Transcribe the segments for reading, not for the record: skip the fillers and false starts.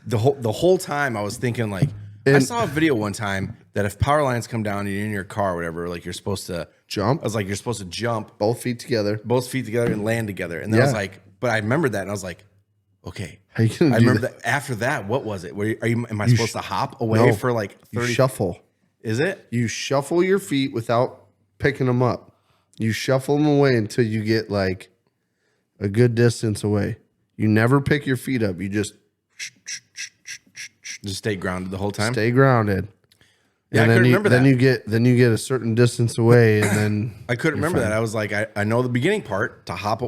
the whole time I was thinking like, I saw a video one time that if power lines come down and you're in your car or whatever, like you're supposed to jump. I was like, you're supposed to jump both feet together and land together. And then I was like, but I remembered that and I was like, okay. How you gonna I do remember that after that. What was it? Am I supposed to hop away for like 30? You shuffle. Is it? You shuffle your feet without picking them up. You shuffle them away until you get like a good distance away. You never pick your feet up. You just stay grounded the whole time. Stay grounded. Yeah, and I couldn't remember that. Then you get a certain distance away, and then I couldn't remember that. I was like, I know the beginning part to hop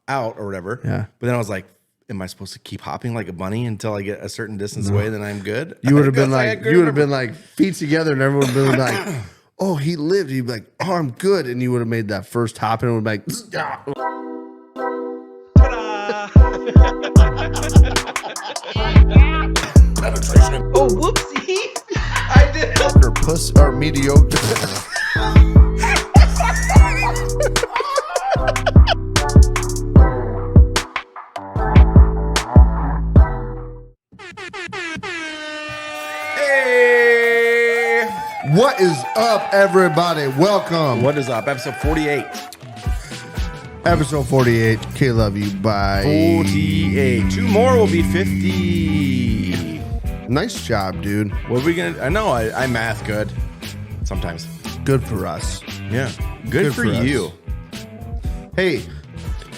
out or whatever. Yeah. But then I was like, am I supposed to keep hopping like a bunny until I get a certain distance away? Then I'm good. You would have been like feet together, and everyone would have been like, oh, he lived. You'd be like, oh, I'm good, and you would have made that first hop, and it would be like, oh, whoopsie. I did. or puss or mediocre. Hey! What is up, everybody? Welcome. What is up? Episode 48. Episode 48. KLYB. 48. Two more will be 50. Nice job, dude. What are we going to... I know I math good. Sometimes. Good for us. Yeah. Good for you. Us. Hey,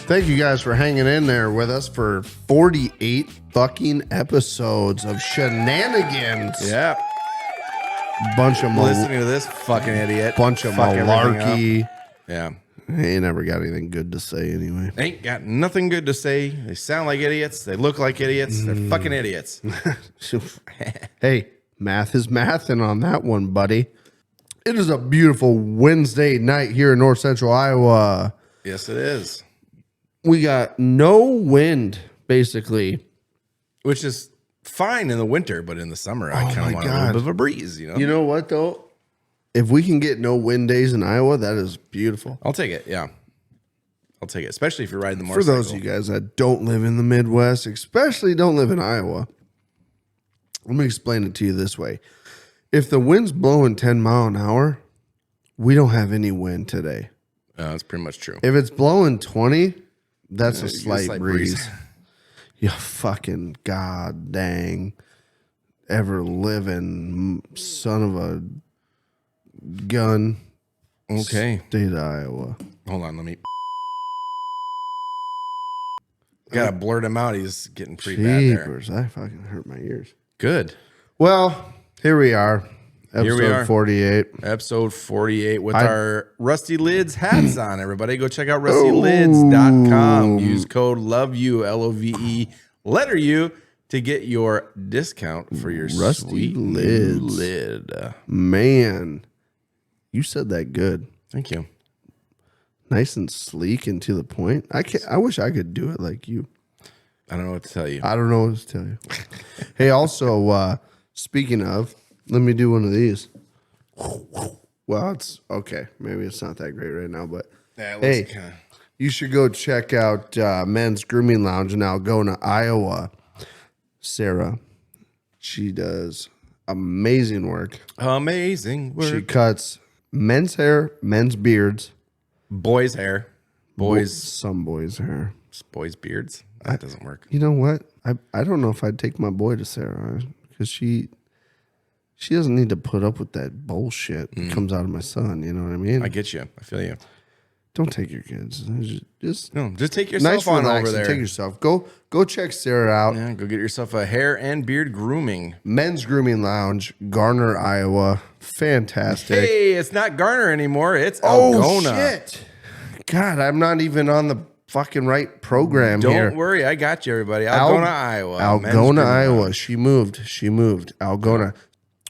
thank you guys for hanging in there with us for 48 fucking episodes of shenanigans. Yeah. Bunch of listening to this fucking idiot. Bunch of malarkey. Yeah. He never got anything good to say anyway. Ain't got nothing good to say. They sound like idiots. They look like idiots. They're fucking idiots. Hey, math is mathing on that one, buddy. It is a beautiful Wednesday night here in North Central Iowa. Yes, it is. We got no wind, basically. Which is fine in the winter, but in the summer, I kind of want a little bit of a breeze, you know? You know what, though? If we can get no wind days in Iowa, that is beautiful. I'll take it, yeah. I'll take it, especially if you're riding the motorcycle. For those of you guys that don't live in the Midwest, especially don't live in Iowa, let me explain it to you this way. If the wind's blowing 10 mile an hour, we don't have any wind today. That's pretty much true. If it's blowing 20, that's a slight breeze. You fucking god dang ever living son of a gun. Okay. State of Iowa. Hold on, let me. Gotta blurt him out. He's getting pretty bad there. I fucking hurt my ears. Good. Well, here we are. Episode 48. Episode 48 with our Rusty Lids hats on, everybody. Go check out rustylids.com. Use code LOVEYOU, LOVE, letter U, to get your discount for your Rusty sweet Lids lid. Man, you said that good. Thank you. Nice and sleek and to the point. I wish I could do it like you. I don't know what to tell you. I don't know what to tell you. Hey, also, speaking of, let me do one of these. Well, it's okay. Maybe it's not that great right now, but yeah, hey, you should go check out Men's Grooming Lounge in Algona, Iowa. Sarah, she does amazing work. Amazing work. She cuts men's hair, men's beards, boys' hair, some boys' hair, boys' beards. That doesn't work. You know what? I don't know if I'd take my boy to Sarah because she doesn't need to put up with that bullshit that comes out of my son. You know what I mean? I get you. I feel you. Don't take your kids. Just take yourself on over there. Take yourself. Go check Sarah out. Yeah, go get yourself a hair and beard grooming. Men's Grooming Lounge, Garner, Iowa. Fantastic. Hey, it's not Garner anymore. It's Algona. Oh, shit. God, I'm not even on the fucking right program here. Don't worry. I got you, everybody. Algona, Iowa. Algona, Iowa. She moved. Algona.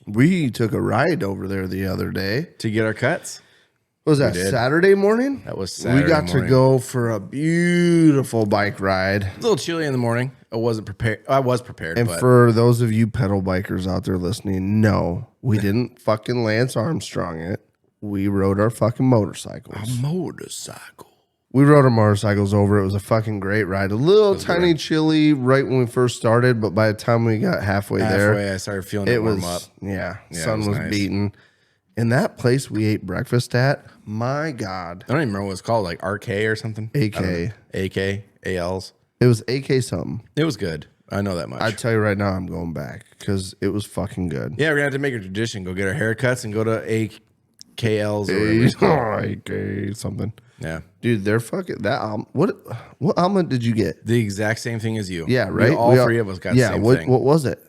We took a ride over there the other day. To get our cuts? Was that Saturday morning? That was Saturday We got to go for a beautiful bike ride. A little chilly in the morning. I wasn't prepared. I was prepared. And for those of you pedal bikers out there listening, no, we didn't fucking Lance Armstrong it. We rode our fucking motorcycles. A motorcycle. We rode our motorcycles over. It was a fucking great ride. A little tiny chilly right when we first started, but by the time we got halfway there, I started feeling it warm up. Yeah, Yeah, sun it was was nice. beating. In that place we ate breakfast at, my God. I don't even remember what it's called, like RK or something. AK. AK, ALs. It was AK something. It was good. I know that much. I tell you right now, I'm going back because it was fucking good. Yeah, we're gonna have to make a tradition. Go get our haircuts and go to AKLs or whatever it's called. AK something. Yeah, Dude, they're fucking that album. What album did you get? the exact same thing as you. Yeah, right. All three of us got the same thing. What was it?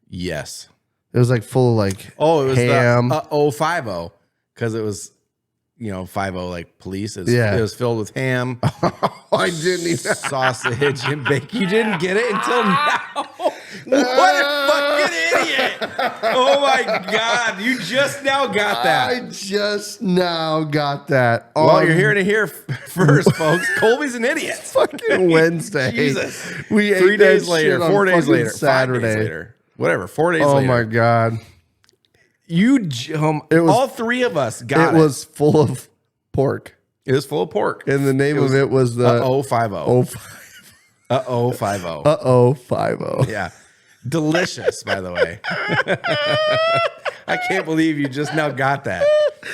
Yes. It was like full of like Oh, it was ham. the 050 because it was 50 like police. It was filled with ham, I didn't even. sausage, and bacon. You didn't get it until now. What a fucking idiot! Oh my god, you just now got that. I just now got that. Well, you're hearing it here first, folks. Colby's an idiot. Fucking Wednesday. Jesus. We ate 3 that days later, shit on 4 days fucking later, Saturday. 5 days later, whatever. 4 days Oh later. my god. It was all three of us got it. It was full of pork, It was full of pork. and the name of it was the 050. oh 50. Yeah. Delicious, by the way. I can't believe you just now got that.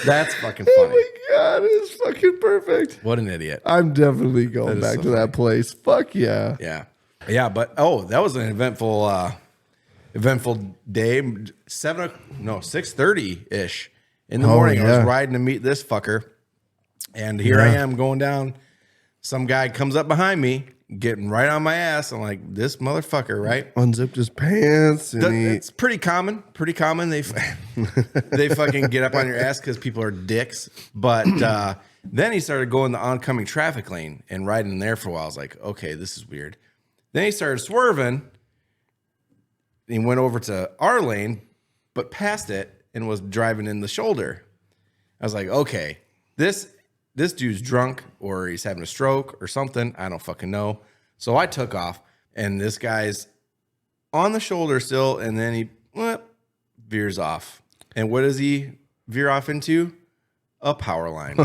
That's fucking funny. Oh my god, it's fucking perfect. What an idiot. I'm definitely going is back so to that place. Fuck yeah. Yeah. Yeah, but that was an eventful day. 6:30-ish in the morning. I yeah. was riding to meet this fucker. And here I am going down. Some guy comes up behind me, getting right on my ass. I'm like, this motherfucker, right? Unzipped his pants and It's pretty common. Pretty common. They fucking get up on your ass because people are dicks. But then he started going the oncoming traffic lane and riding in there for a while. I was like, okay, this is weird. Then he started swerving. He went over to our lane, but passed it and was driving in the shoulder. I was like, okay, this dude's drunk or he's having a stroke or something. I don't fucking know. So I took off, and this guy's on the shoulder still, and then he veers off. And what does he veer off into? A power line.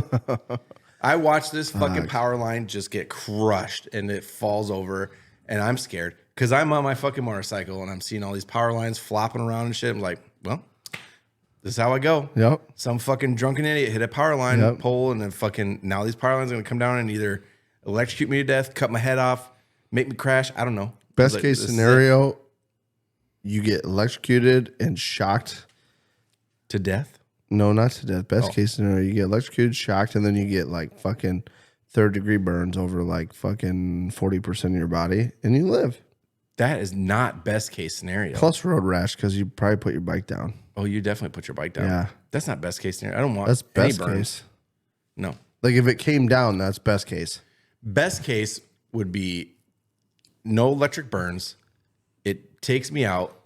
I watched this fucking power line just get crushed, and it falls over, and I'm scared because I'm on my fucking motorcycle, and I'm seeing all these power lines flopping around and shit. I'm like, well, this is how I go. Yep. Some fucking drunken idiot hit a power line pole, and then fucking now these power lines are gonna come down and either electrocute me to death, cut my head off, make me crash. I don't know. best case scenario, you get electrocuted and shocked to death. No, not to death. Best case scenario, you get electrocuted, shocked, and then you get like fucking 3rd-degree burns over like fucking 40% of your body, and you live. That is not best case scenario. Plus road rash because you probably put your bike down. Oh, you definitely put your bike down. Yeah. That's not best case scenario. I don't want That's any best burns. case. No. Like if it came down, that's best case. Best case would be no electric burns. It takes me out.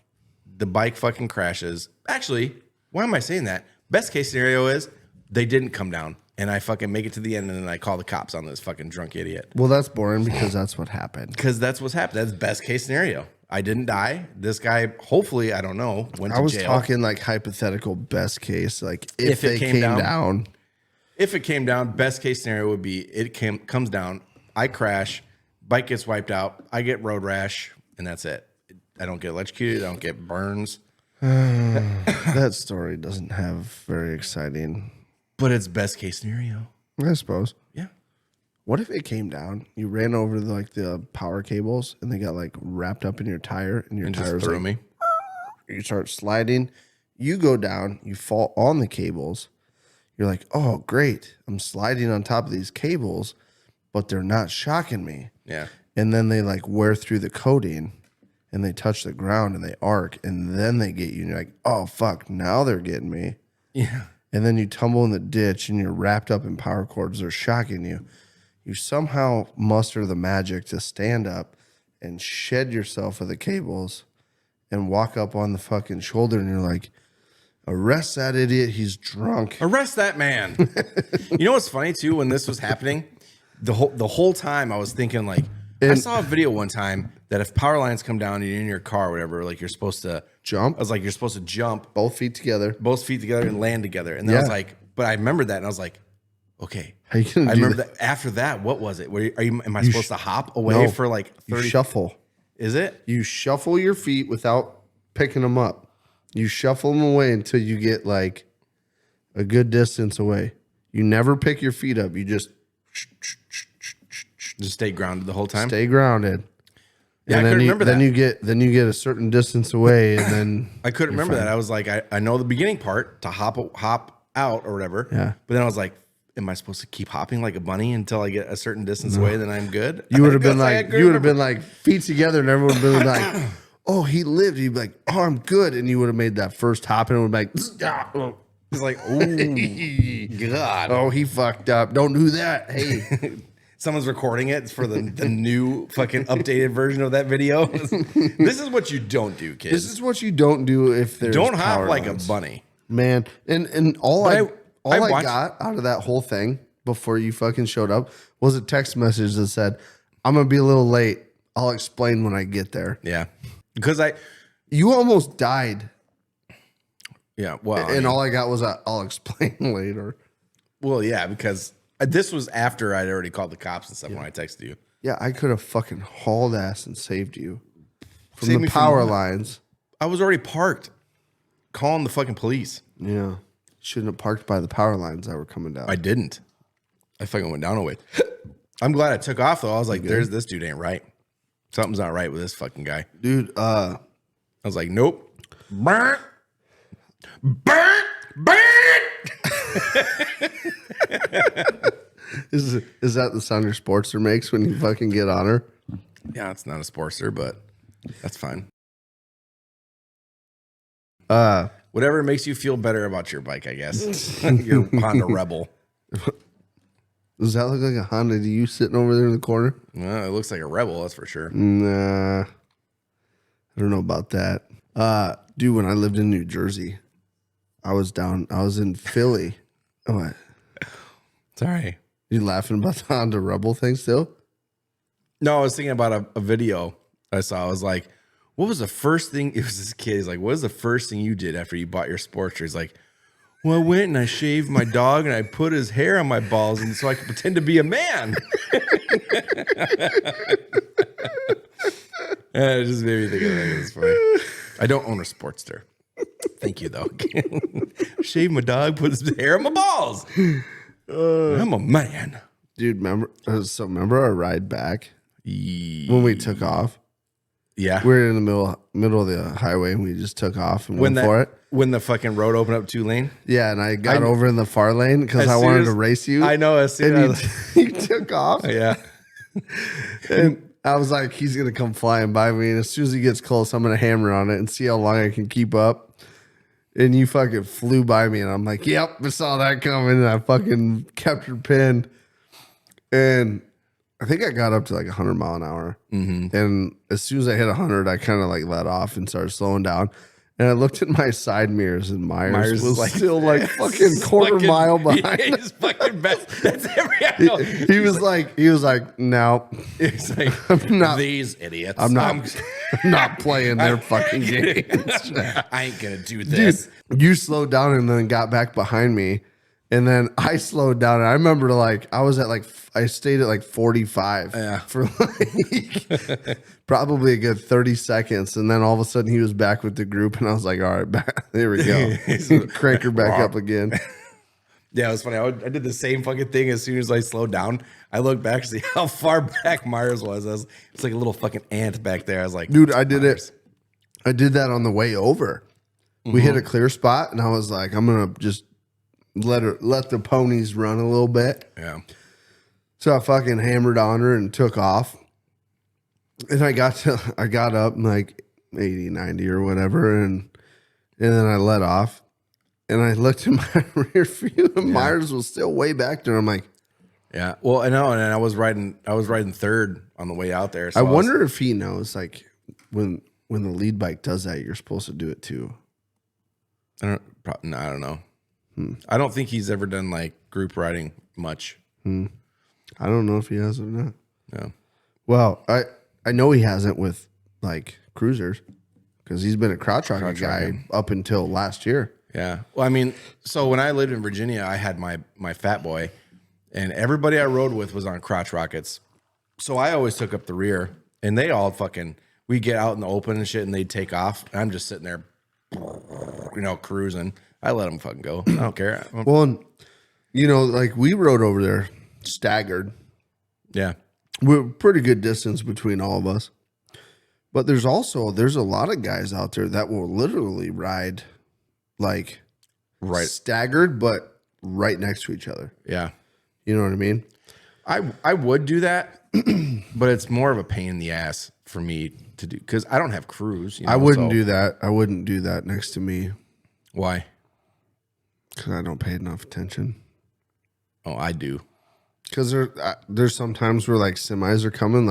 The bike fucking crashes. Actually, why am I saying that? Best case scenario is they didn't come down and I fucking make it to the end and then I call the cops on this fucking drunk idiot. Well, that's boring because that's what happened. Because that's what's happened. That's best case scenario. I didn't die. This guy, hopefully, I don't know, went to jail. I was talking like hypothetical best case. Like if they came down. If it came down, best case scenario would be comes down, I crash, bike gets wiped out, I get road rash, and that's it. I don't get electrocuted. I don't get burns. That story doesn't have very exciting. But it's best case scenario. I suppose. Yeah. What if it came down? You ran over the power cables and they got like wrapped up in your tire and your tire Just threw like, me. You start sliding. You go down. You fall on the cables. You're like, oh, great. I'm sliding on top of these cables, but they're not shocking me. Yeah. And then they like wear through the coating and they touch the ground and they arc and then they get you. And you're like, oh, fuck. Now they're getting me. Yeah. And then you tumble in the ditch and you're wrapped up in power cords. They're shocking you. You somehow muster the magic to stand up and shed yourself of the cables and walk up on the fucking shoulder. And you're like, arrest that idiot. He's drunk. Arrest that man. You know what's funny too? When this was happening, the whole time I was thinking like, I saw a video one time that if power lines come down and you're in your car or whatever, like you're supposed to Jump. I was like, you're supposed to jump Both feet together. both feet together and land together. And then I was like, but I remembered that and I was like, Okay. How you gonna I do remember that? that. After that, what was it? Am I supposed to hop away No. for like You 30? shuffle. Is it? You shuffle your feet without picking them up. You shuffle them away until you get like a good distance away. You never pick your feet up. You just stay grounded the whole time. stay grounded. Yeah, and I then couldn't you, remember then that. you get a certain distance away, and then I couldn't remember that. I was like, I know the beginning part to hop out or whatever. Yeah. But then I was like, am I supposed to keep hopping like a bunny until I get a certain distance away? Then I'm good. You would have been like feet together, and everyone would be like, "Oh, he lived." You'd be like, "Oh, I'm good," and you would have made that first hop, and it would be like, It's like, oh God. "Oh, he fucked up. Don't do that." Hey, Someone's recording it for the new fucking updated version of that video. This is what you don't do, kids. this is what you don't do if there's Don't hop power like lines. a bunny. Man. And all But I I watched- got out of that whole thing before you fucking showed up was a text message that said, "I'm gonna be a little late. I'll explain when I get there." Yeah. Because You almost died, well, and all I got was I'll explain later. well, yeah, because this was after I'd already called the cops and stuff when I texted you. Yeah, I could have fucking hauled ass and saved you from Saved the me from power what? lines. I was already parked, calling the fucking police. Yeah. Shouldn't have parked by the power lines that were coming down. I didn't. I fucking went down a way. I'm glad I took off though. I was like, "There's this dude ain't right. Something's not right with this fucking guy." Dude, I was like, "Nope." Burnt. Burnt. Burnt. is that the sound your Sportster makes when you fucking get on her? Yeah, it's not a Sportster, but that's fine. Whatever makes you feel better about your bike, I guess. Your Honda Rebel. Does that look like a Honda to you sitting over there in the corner? Well, it looks like a Rebel, that's for sure. Nah. I don't know about that. Dude, when I lived in New Jersey, I was in Philly. What? Sorry. You laughing about the Honda Rebel thing still? No, I was thinking about a video I saw. I was like, what was the first thing? It was this kid. He's like, what was the first thing you did after you bought your Sportster? He's like, well, I went and I shaved my dog and I put his hair on my balls and so I could pretend to be a man. It just made me think of that. It was funny. I don't own a Sportster. Thank you, though. Shave my dog, put his hair on my balls. I'm a man. Dude, remember our ride back when we took off? Yeah. We were in the middle of the highway and we just took off and went for it. When the fucking road opened up 2-lane. Yeah, and I got over in the far lane because I soon wanted as- to race you. I know. As soon And as you took off. yeah. And I was like, he's going to come flying by me. And as soon as he gets close, I'm going to hammer on it and see how long I can keep up. And you fucking flew by me. And I'm like, yep, I saw that coming. And I fucking kept her pinned. And I think I got up to like 100 mile an hour. Mm-hmm. And as soon as I hit 100, I kind of like let off and started slowing down. And I looked at my side mirrors and Myers was like, still like fucking quarter mile behind. Yeah, he's fucking best. That's every. I know. He was like, no, He's like, I'm not. these idiots. I'm not. I'm not playing their fucking games. I ain't gonna do this. Dude, you slowed down and then got back behind me, and then I slowed down. And I remember I stayed at like 45 for like probably a good 30 seconds, and then all of a sudden he was back with the group, and I was like, all right, back, there we go. Crank her back up again. Yeah, it was funny. I did the same fucking thing as soon as I slowed down. I looked back to see how far back Myers was. It's like a little fucking ant back there. I was like, Dude, I did it. I did that on the way over. We hit a clear spot, and I was like, I'm gonna just let the ponies run a little bit. Yeah. So I fucking hammered on her and took off. And I got up like 80, 90 or whatever, and then I let off. And I looked in my rear view, and Myers was still way back there. I'm like, yeah. Well, I know, and I was riding third on the way out there. So I wonder if he knows, like, when the lead bike does that, you're supposed to do it too. I don't know. I don't think he's ever done like group riding much. I don't know if he has or not. No. Well, I know he hasn't with like cruisers because he's been a crotch rocket guy up until last year. Yeah. Well, I mean, so when I lived in Virginia, I had my fat boy, and everybody I rode with was on crotch rockets. So I always took up the rear, and they all we get out in the open and shit, and they'd take off. And I'm just sitting there, cruising. I let them fucking go. I don't care. Well, and, like we rode over there staggered. Yeah. We're pretty good distance between all of us. But there's a lot of guys out there that will literally ride like staggered, but right next to each other. Yeah. You know what I mean? I would do that, but it's more of a pain in the ass for me to do because I don't have crews. I wouldn't do that. I wouldn't do that next to me. Why? Because I don't pay enough attention. Oh, I do. Because there's some times where like semis are coming,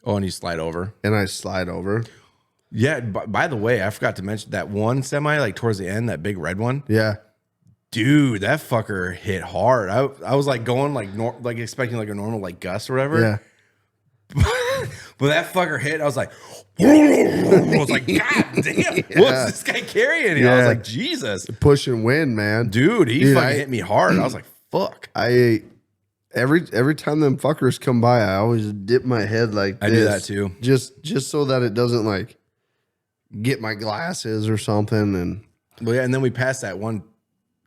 Oh, and you slide over. And I slide over. Yeah. By the way, I forgot to mention that one semi, like towards the end, that big red one. Yeah. Dude, that fucker hit hard. I was like going like expecting like a normal like gust or whatever. Yeah. But that fucker hit. I was like, I was like, God damn, what's this guy carrying here? I was like, Jesus. Push and win, man. Dude, he fucking hit me hard. I was like, fuck. Every time them fuckers come by, I always dip my head like this. I do that too. Just so that it doesn't like get my glasses or something. And well, yeah, and then we passed that one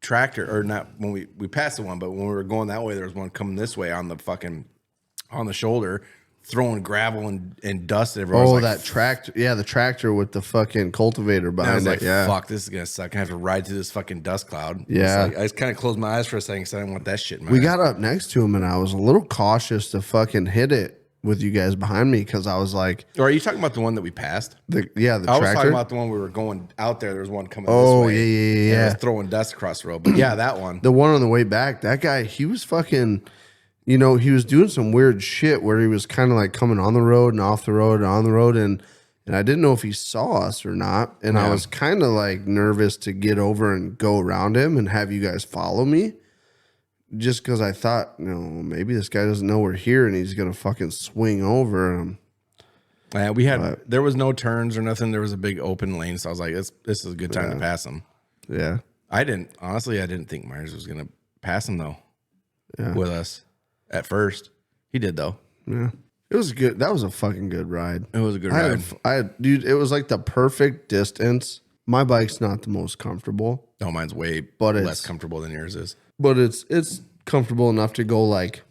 tractor, or not when we passed the one, but when we were going that way, there was one coming this way on the shoulder, throwing gravel and dust everywhere. Oh, that tractor. Yeah, the tractor with the fucking cultivator behind it. Like, yeah. Fuck, this is going to suck. I have to ride through this fucking dust cloud. Yeah. I just kind of closed my eyes for a second because I didn't want that shit in my We eyes. got up next to him, and I was a little cautious to fucking hit it with you guys behind me because I was like... Or are you talking about the one that we passed? The I was tractor? talking about the one we were going out there. There was one coming this way. Yeah. And it was throwing dust across the road. But yeah, that one. The one on the way back, that guy, he was fucking... he was doing some weird shit where he was kind of like coming on the road and off the road and on the road. And I didn't know if he saw us or not. And I was kind of like nervous to get over and go around him and have you guys follow me. Just because I thought, maybe this guy doesn't know we're here and he's going to fucking swing over. There was no turns or nothing. There was a big open lane. So I was like, this is a good time to pass him. Yeah. I didn't think Myers was going to pass him though with us. At first, he did though. Yeah, it was good. That was a fucking good ride. It was a good ride. Dude, it was like the perfect distance. My bike's not the most comfortable. No, mine's way less comfortable than yours is. But it's comfortable enough to go like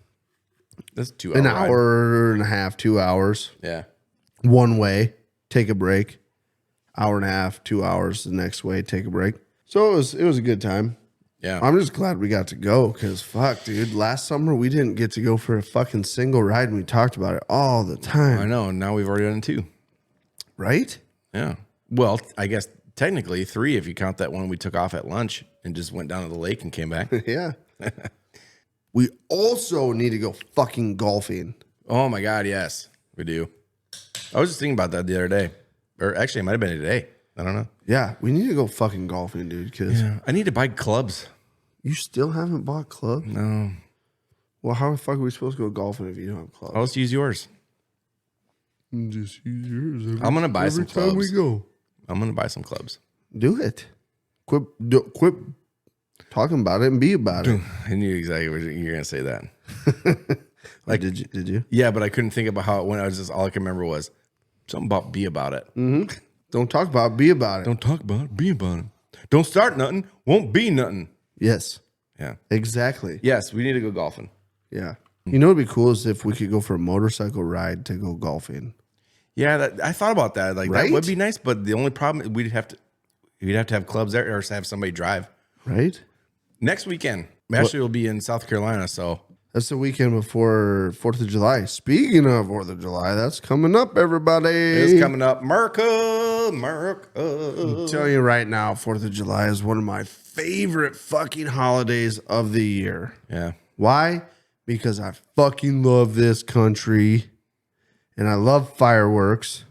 that's an hour and a half, 2 hours. Yeah, one way, take a break. Hour and a half, 2 hours the next way, take a break. So it was a good time. Yeah. I'm just glad we got to go because, fuck, dude, last summer we didn't get to go for a fucking single ride and we talked about it all the time. I know. Now we've already done 2. Right? Yeah. Well, I guess technically 3 if you count that one we took off at lunch and just went down to the lake and came back. Yeah. We also need to go fucking golfing. Oh, my God, yes. We do. I was just thinking about that the other day. Or actually, it might have been today. I don't know. Yeah, we need to go fucking golfing, dude. Because I need to buy clubs. You still haven't bought clubs? No. Well, how the fuck are we supposed to go golfing if you don't have clubs? I'll just use yours. Just use yours. I'm gonna buy some clubs. Every time we go, I'm gonna buy some clubs. Do it. Quit talking about it and be about it. I knew exactly what you're gonna say that. Like, did you? Yeah, but I couldn't think about how it went. I was just all I can remember was something about be about it. Mm-hmm. Don't talk about it, be about it. Don't talk about it, be about it. Don't start nothing, won't be nothing. Yes. Yeah. Exactly. Yes, we need to go golfing. Yeah. You know what'd be cool is if we could go for a motorcycle ride to go golfing. Yeah, I thought about that. Like Right? that would be nice, but the only problem we'd have to have clubs there or have somebody drive. Right? Next weekend, actually, we'll be in South Carolina, so That's the weekend before 4th of July. Speaking of 4th of July, that's coming up, everybody. it's coming up. America. I'm telling you right now, 4th of July is one of my favorite fucking holidays of the year. Yeah. Why? Because I fucking love this country, and I love fireworks,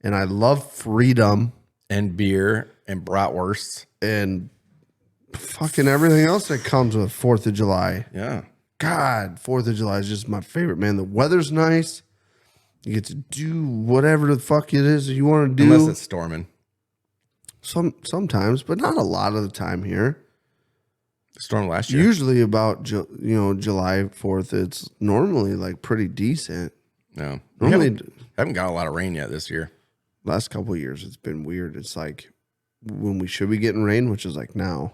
and I love freedom, And beer and bratwursts. and fucking everything else that comes with 4th of July. Yeah. God, 4th of July is just my favorite, man. The weather's nice. You get to do whatever the fuck it is that you want to do. Unless it's storming. Sometimes, but not a lot of the time here. Storm last year. Usually about July 4th, it's normally like pretty decent. No, Normally, haven't got a lot of rain yet this year. last couple of years it's been weird. It's like when we should be getting rain, which is like now,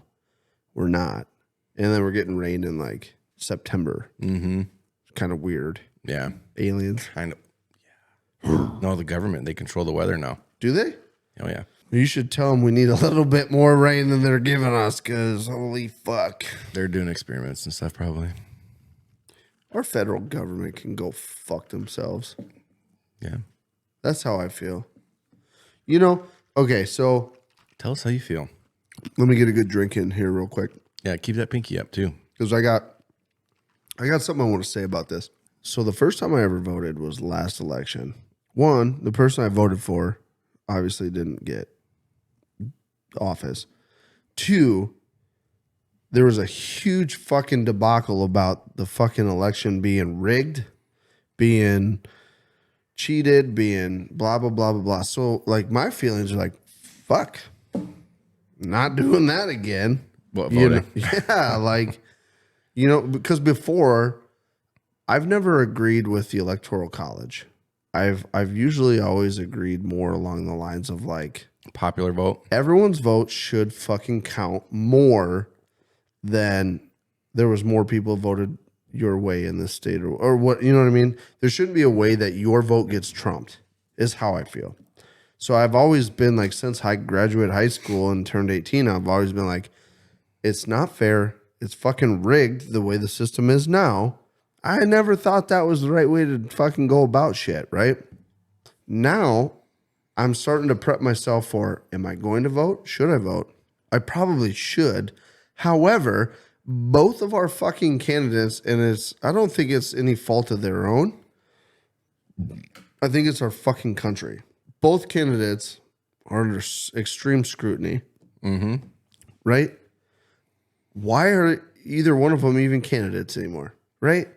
we're not, and then we're getting rain in like September. Mm-hmm. Kind of weird. Yeah, Aliens. kind of. Yeah. No, the government, they control the weather now. Do they? Oh yeah. You should tell them we need a little bit more rain than they're giving us, because holy fuck. They're doing experiments and stuff probably. Our federal government can go fuck themselves. Yeah. That's how I feel. Okay, so Tell us how you feel. let me get a good drink in here real quick, Yeah, keep that pinky up too. because I got something I want to say about this. So the first time I ever voted was last election. One, the person I voted for obviously didn't get office. Two, there was a huge fucking debacle about the fucking election being rigged, being cheated, being blah, blah, blah, blah, blah. So, like, my feelings are like, fuck, not doing that again. What, voting? Yeah, like, because before, I've never agreed with the Electoral College. I've usually always agreed more along the lines of like, Popular vote. everyone's vote should fucking count more than there was more people voted your way in this state or what, you know what I mean? There shouldn't be a way that your vote gets trumped, is how I feel. So I've always been like, since I graduated high school and turned 18, I've always been like, it's not fair. It's fucking rigged the way the system is now. I never thought that was the right way to fucking go about shit, right? Now, I'm starting to prep myself for, am I going to vote? Should I vote? I probably should. However, both of our fucking candidates, and I don't think it's any fault of their own. I think it's our fucking country. Both candidates are under extreme scrutiny. Mm-hmm. Right? Why are either one of them even candidates anymore? Right?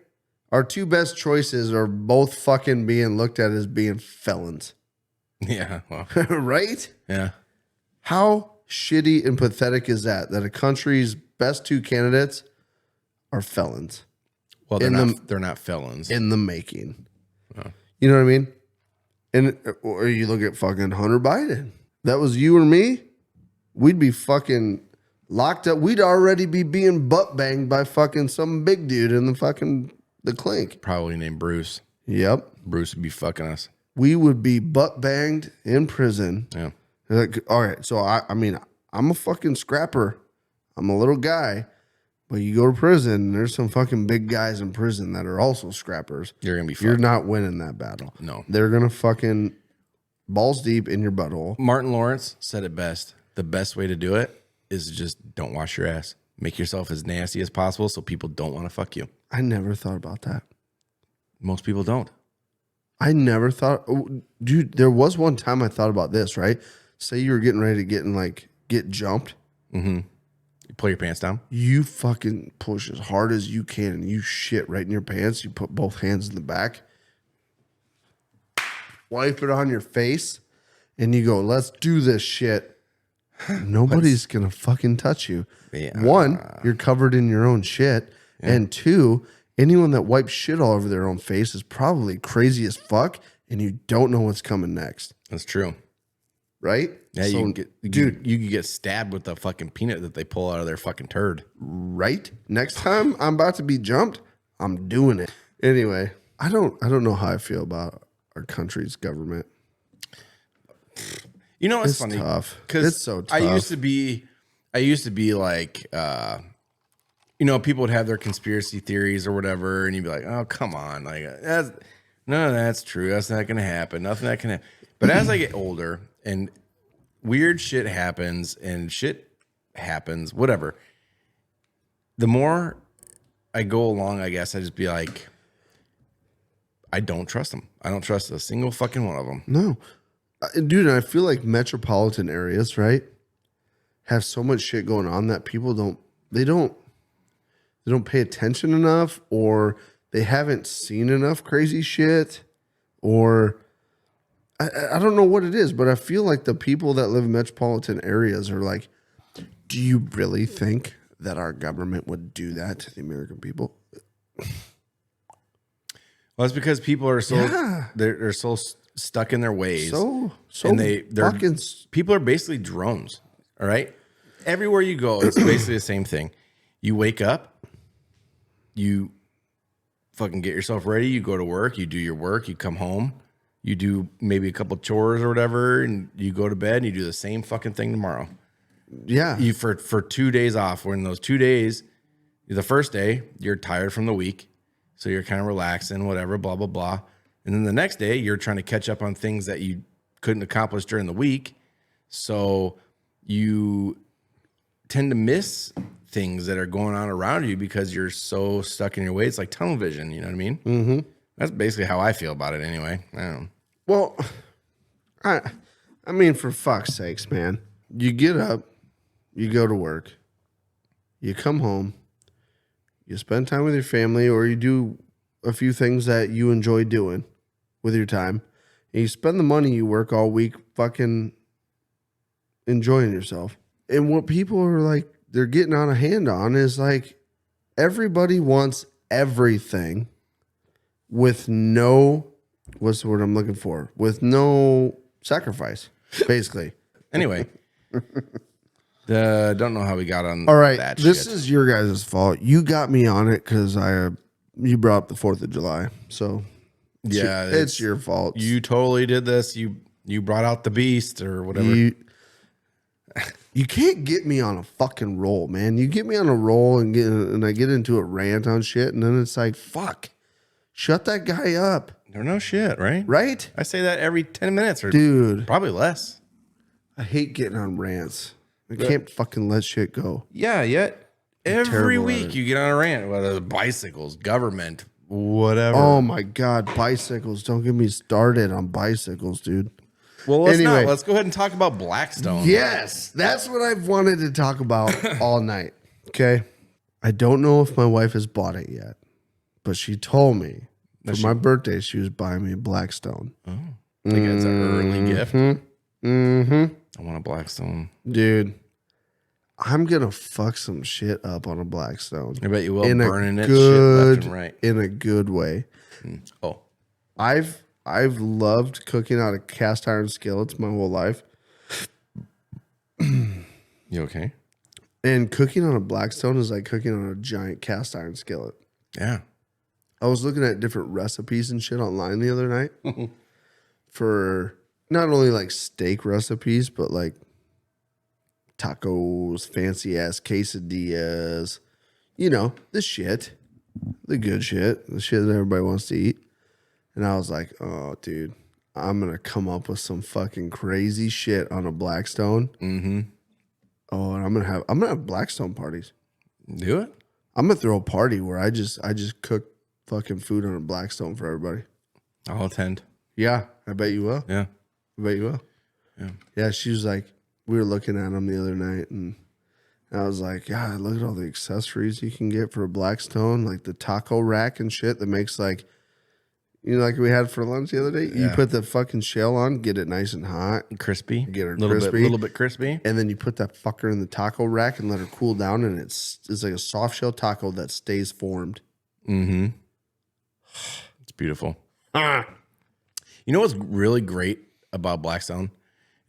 Our two best choices are both fucking being looked at as being felons. Yeah. Well, Right? yeah. How shitty and pathetic is that a country's best two candidates are felons Well, they're not felons. in the making? You know what I mean? And or you look at fucking Hunter Biden. That was you or me, we'd be fucking locked up. We'd already be being butt banged by fucking some big dude in the clink. Probably named Bruce. Yep. Bruce would be fucking us. We would be butt banged in prison. Yeah. Like, all right, so I mean, I'm a fucking scrapper. I'm a little guy, but you go to prison, and there's some fucking big guys in prison that are also scrappers. You're going to be fucked. You're not winning that battle. No. They're going to fucking balls deep in your butthole. Martin Lawrence said it best. The best way to do it is just don't wash your ass. Make yourself as nasty as possible so people don't want to fuck you. I never thought about that. Most people don't. I never thought, dude, there was one time I thought about this, right? Say you were getting ready to get jumped. Mm-hmm. You pull your pants down. You fucking push as hard as you can and you shit right in your pants. You put both hands in the back, wipe it on your face, and you go, let's do this shit. Nobody's going to fucking touch you. Yeah. One, you're covered in your own shit. Yeah. And two, anyone that wipes shit all over their own face is probably crazy as fuck, and you don't know what's coming next. That's true. Right? Yeah, so, you could get stabbed with the fucking peanut that they pull out of their fucking turd. Right? Next time I'm about to be jumped, I'm doing it. Anyway, I don't know how I feel about our country's government. You know, It's funny tough. because It's so tough. I used to be like, people would have their conspiracy theories or whatever, and you'd be like, oh, come on, like none of that's true. That's not going to happen. Nothing that can happen. But as I get older and weird shit happens, whatever, the more I go along, I guess I just be like, I don't trust them. I don't trust a single fucking one of them. No. Dude, I feel like metropolitan areas, right, have so much shit going on that people don't pay attention enough, or they haven't seen enough crazy shit, or I don't know what it is, but I feel like the people that live in metropolitan areas are like, do you really think that our government would do that to the American people. Well, it's because people are so they're so stuck in their ways. So and they're fucking people are basically drones. All right, everywhere you go, it's basically the same thing. You wake up, you fucking get yourself ready. You go to work. You do your work. You come home. You do maybe a couple chores or whatever, and you go to bed. And you do the same fucking thing tomorrow. yeah. You for 2 days off. When those 2 days, the first day you're tired from the week, so you're kind of relaxing, whatever, blah blah blah. And then the next day you're trying to catch up on things that you couldn't accomplish during the week. So you tend to miss things that are going on around you because you're so stuck in your way. It's like tunnel vision. You know what I mean? Mm-hmm. That's basically how I feel about it anyway. I don't know. Well, I mean, for fuck's sakes, man. You get up, you go to work, you come home, you spend time with your family, or you do a few things that you enjoy doing with your time, and you spend the money you work all week fucking enjoying yourself. And what people are like, they're getting on a hand on is like, everybody wants everything with no, what's the word I'm looking for? With no sacrifice, basically. Anyway, don't know how we got on. All right, that this shit. is your guys' fault. You got me on it because you brought up the 4th of July. So Yeah, it's your fault. You totally did this. You brought out the beast or whatever. You can't get me on a fucking roll, man. You get me on a roll and I get into a rant on shit, and then it's like, fuck, shut that guy up. No shit, right? Right? I say that every 10 minutes or Dude, probably less. I hate getting on rants. I can't fucking let shit go. Yeah, yet every terrible at week it. you get on a rant, whether it's bicycles, government, whatever. Oh my God, bicycles. Don't get me started on bicycles, dude. Well, let's Anyway. let's go ahead and talk about Blackstone. Yes, that's what I've wanted to talk about all night. Okay. I don't know if my wife has bought it yet, but she told me for my birthday she was buying me a Blackstone. I think it's an early gift. Mm-hmm. I want a Blackstone. Dude, I'm gonna fuck some shit up on a Blackstone. I bet you will. In Burning a it good, shit left and right. in a good way. Oh, I've loved cooking out of cast iron skillets my whole life. you okay? And cooking on a Blackstone is like cooking on a giant cast iron skillet. Yeah. I was looking at different recipes and shit online the other night for not only like steak recipes, but like tacos, fancy ass quesadillas, you know, the shit, the good shit, the shit that everybody wants to eat. And I was like, oh, dude, I'm going to come up with some fucking crazy shit on a Blackstone. Mm-hmm. Oh, and I'm going to have Blackstone parties. Do it. I'm going to throw a party where I just cook fucking food on a Blackstone for everybody. I'll attend. Yeah, I bet you will. Yeah. I bet you will. Yeah. Yeah, she was like, we were looking at them the other night, and I was like, God, look at all the accessories you can get for a Blackstone, like the taco rack and shit that makes like, you know, like we had for lunch the other day. You Yeah. put the fucking shell on, get it nice and hot, Crispy. get her little crispy, little bit crispy. and then you put that fucker in the taco rack and let her cool down, and it's like a soft shell taco that stays formed. Mm-hmm. It's beautiful. You know what's really great about Blackstone?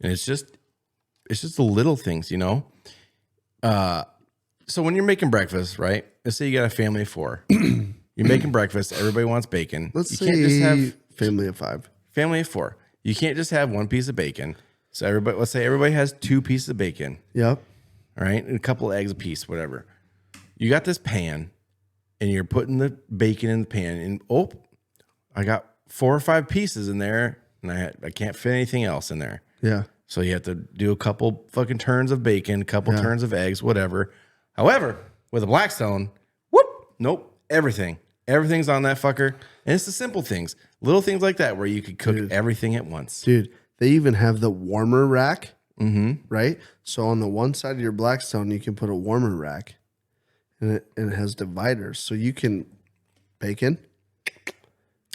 And it's just the little things, you know? So when you're making breakfast, right? Let's say you got a family of 4. You're making breakfast. Everybody wants bacon. Let's you say can't just have family of 5. family of 4. You can't just have one piece of bacon. So let's say everybody has 2 pieces of bacon. Yep. All right, and a couple of eggs a piece, whatever. You got this pan, and you're putting the bacon in the pan, and I got 4 or 5 pieces in there, and I can't fit anything else in there. Yeah. So you have to do a couple fucking turns of bacon, a couple turns of eggs, whatever. However, with a Blackstone, nope, everything's on that fucker, and it's the simple things, little things like that, where you could cook everything at once. Dude, they even have the warmer rack, right? So on the one side of your Blackstone, you can put a warmer rack, and it has dividers. So you can bacon,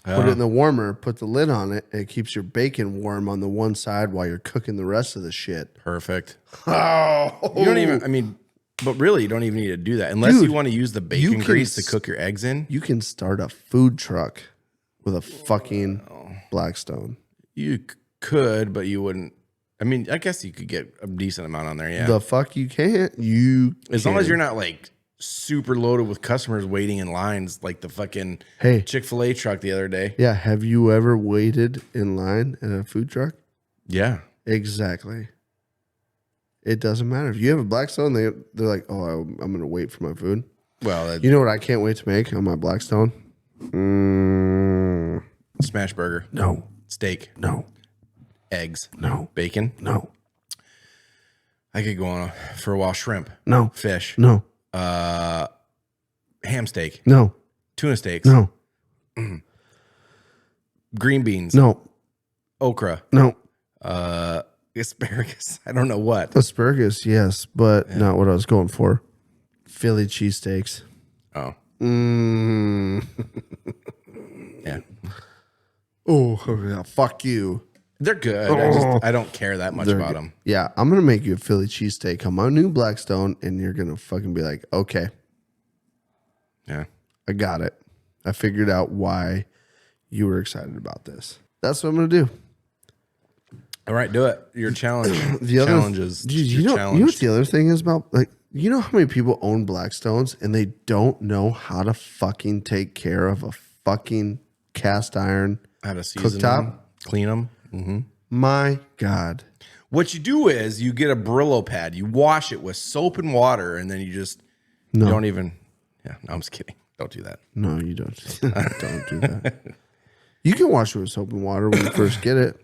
put it in the warmer, put the lid on it, and it keeps your bacon warm on the one side while you're cooking the rest of the shit. Perfect. Oh, You don't even, I mean, But really, you don't even need to do that unless you want to use the bacon grease to cook your eggs in. You can start a food truck with a fucking Blackstone. You could, but you wouldn't. I mean, I guess you could get a decent amount on there. Yeah. The fuck you can't. As long as you're not like super loaded with customers waiting in lines like the fucking Chick-fil-A truck the other day. Yeah. Have you ever waited in line at a food truck? Yeah. Exactly. It doesn't matter. If you have a Blackstone, they're like, oh, I'm going to wait for my food. Well, you know what I can't wait to make on my Blackstone? Smash burger. No. Steak. No. Eggs. No. Bacon. No. I could go on for a while. Shrimp. No. Fish. No. Ham steak. No. Tuna steaks. No. Green beans. No. Okra. No. Asparagus. I don't know what. Asparagus, yes, but not what I was going for. Philly cheesesteaks. Oh. Yeah. Oh, yeah, fuck you. They're good. I don't care that much about them. Yeah, I'm going to make you a Philly cheesesteak on my new Blackstone, and you're going to fucking be like, okay. Yeah. I got it. I figured out why you were excited about this. That's what I'm going to do. All right, do it. Your challenge. Challenges. You know what the other thing is about? Like, you know how many people own Blackstones and they don't know how to fucking take care of a fucking cast iron How to season cooktop? them, clean them. Mm-hmm. My God. What you do is you get a Brillo pad, you wash it with soap and water, and then you just don't even. Yeah, no, I'm just kidding. Don't do that. No, you don't. Don't do that. You can wash it with soap and water when you first get it.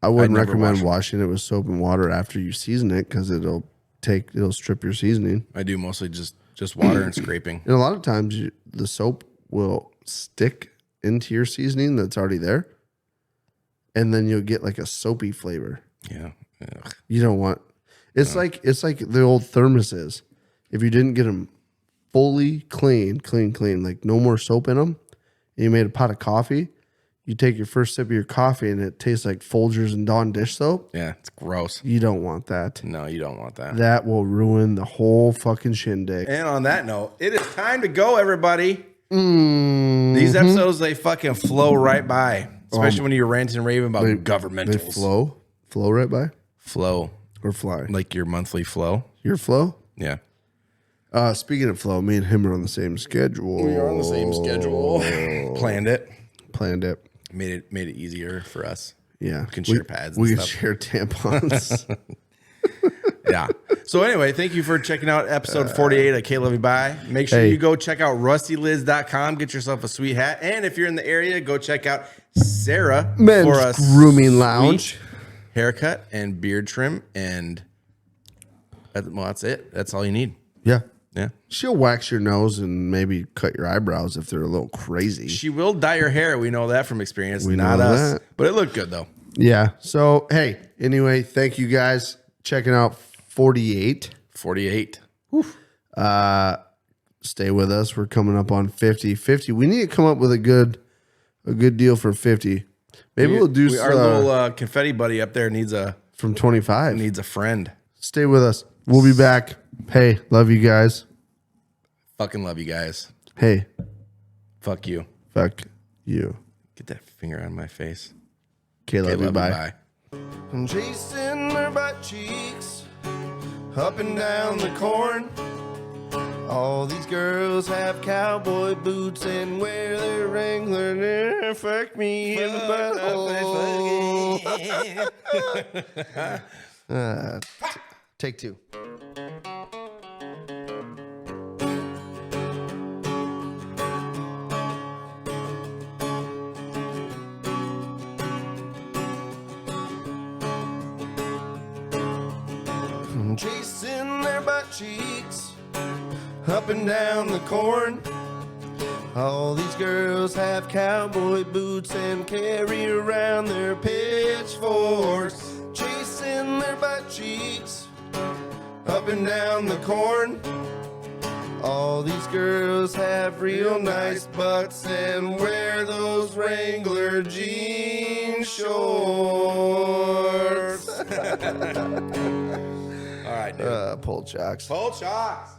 I wouldn't recommend washing it with soap and water after you season it because it'll strip your seasoning. I do mostly just water and scraping. And a lot of times the soap will stick into your seasoning that's already there, and then you'll get like a soapy flavor. Yeah, ugh. You don't want. It's like the old thermoses. If you didn't get them fully clean, like no more soap in them, and you made a pot of coffee. You take your first sip of your coffee and it tastes like Folgers and Dawn dish soap. Yeah, it's gross. You don't want that. No, you don't want that. That will ruin the whole fucking shindig. And on that note, it is time to go, everybody. These episodes, they fucking flow right by. Especially when you're ranting and raving about governmentals. They flow right by? Flow. Or fly? Like your monthly flow. Your flow? Yeah. Speaking of flow, me and him are on the same schedule. We are on the same schedule. Planned it. Made it easier for us. Yeah. We can share pads and we stuff. can share tampons. Yeah. So anyway, thank you for checking out episode 48 of KLYB. Make sure you go check out rustylids.com. Get yourself a sweet hat. And if you're in the area, go check out Sarah Men's for a Grooming Lounge. Haircut and beard trim. And well, that's it. That's all you need. Yeah. Yeah. She'll wax your nose and maybe cut your eyebrows if they're a little crazy. She will dye your hair. We know that from experience. We Not know us. that. But it looked good, though. Yeah. So, hey, anyway, thank you guys checking out 48. 48. Stay with us. We're coming up on 50. 50. We need to come up with a good deal for 50. Maybe we'll do our little confetti buddy up there needs a from 25. Needs a friend. Stay with us. We'll be back. Hey, love you guys. Fucking love you guys. Hey. Fuck you. Fuck you. Get that finger on my face. KLYB. Bye. I'm chasing her butt cheeks up and down the corn. All these girls have cowboy boots and wear their Wrangler. Fuck me in the butthole. Take two. I'm chasing their butt cheeks up and down the corn. All these girls have cowboy boots and carry around their pitchforks. Chasing their butt cheeks up and down the corn. All these girls have real nice butts and wear those Wrangler jean shorts. All right. dude. Pulled shocks. Pulled shocks.